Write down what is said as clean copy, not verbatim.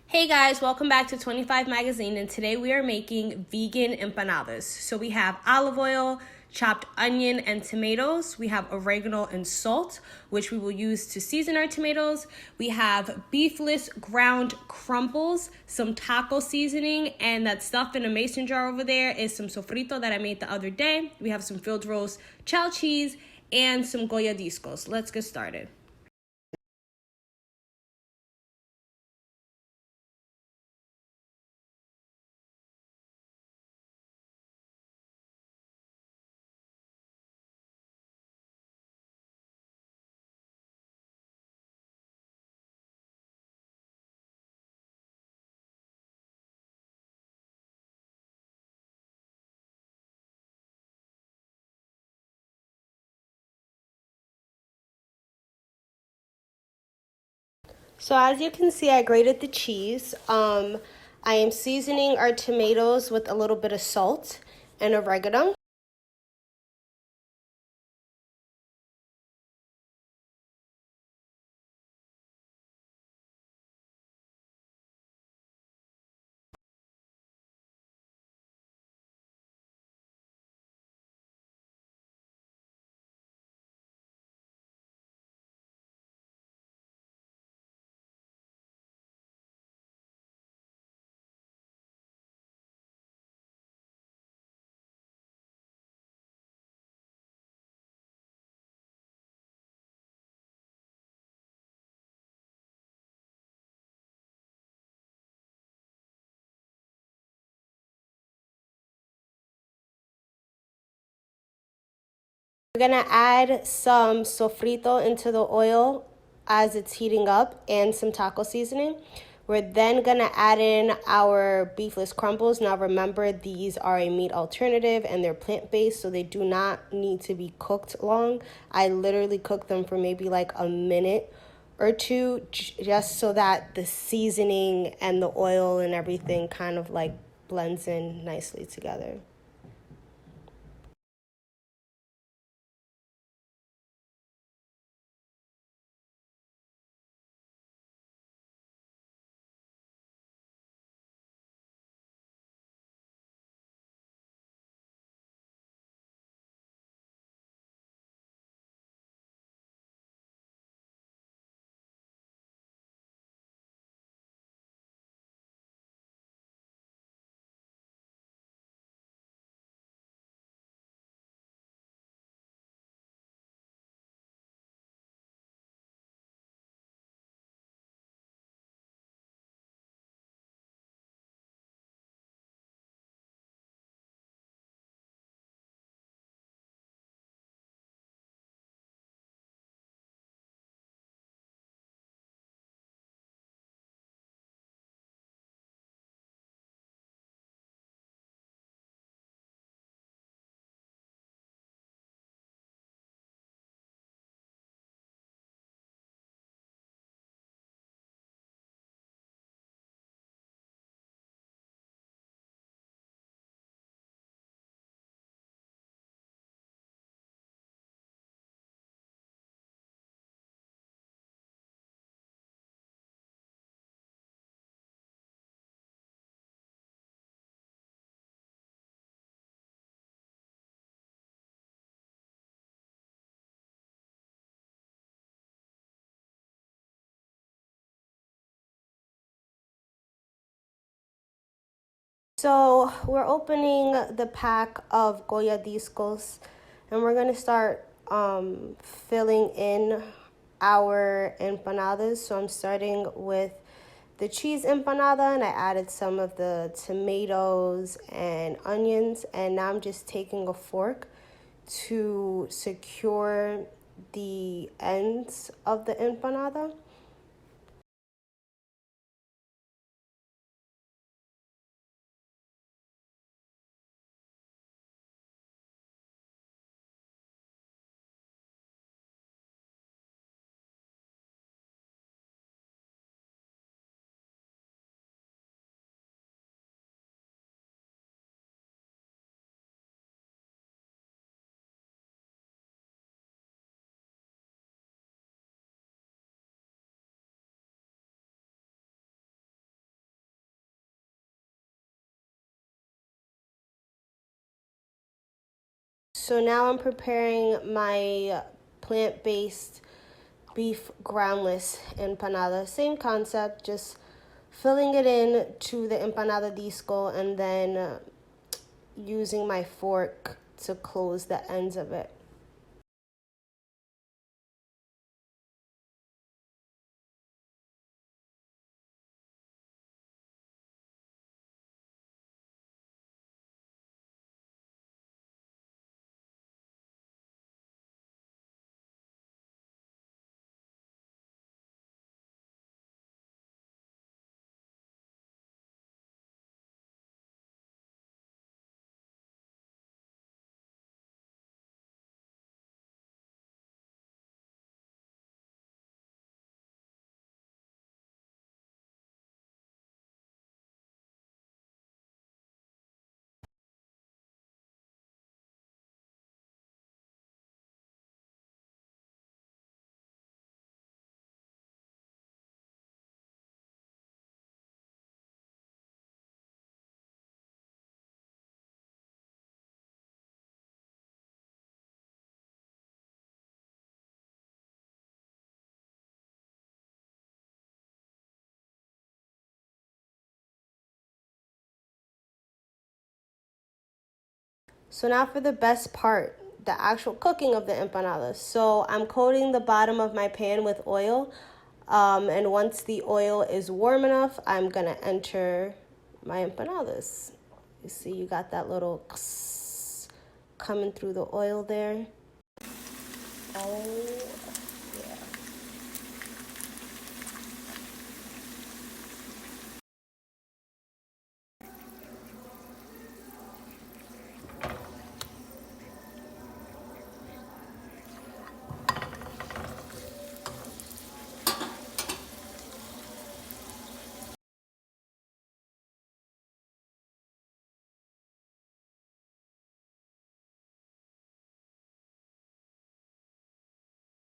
Hey guys, welcome back to 25 Magazine, and today we are making vegan empanadas. So we have olive oil, chopped onion and tomatoes. We have oregano and salt, which we will use to season our tomatoes. We have beefless ground crumbles, some taco seasoning, and that stuff in a mason jar over there is some sofrito that I made the other day. We have some field roast chow cheese and some goya discos. Let's get started. So as you can see, I grated the cheese. I am seasoning our tomatoes with a little bit of salt and oregano. We're gonna add some sofrito into the oil as it's heating up and some taco seasoning. We're then gonna add in our beefless crumbles. Now remember, these are a meat alternative and they're plant-based, so they do not need to be cooked long. I literally cooked them for maybe like a minute or two, just so that the seasoning and the oil and everything kind of like blends in nicely together. So we're opening the pack of Goya Discos, and we're gonna start filling in our empanadas. So I'm starting with the cheese empanada, and I added some of the tomatoes and onions, and now I'm just taking a fork to secure the ends of the empanada. So now I'm preparing my plant-based beef groundless empanada. Same concept, just filling it in to the empanada disco and then using my fork to close the ends of it. So now for the best part, the actual cooking of the empanadas. So I'm coating the bottom of my pan with oil. And once the oil is warm enough, I'm gonna enter my empanadas. You see, you got that little coming through the oil there. Oh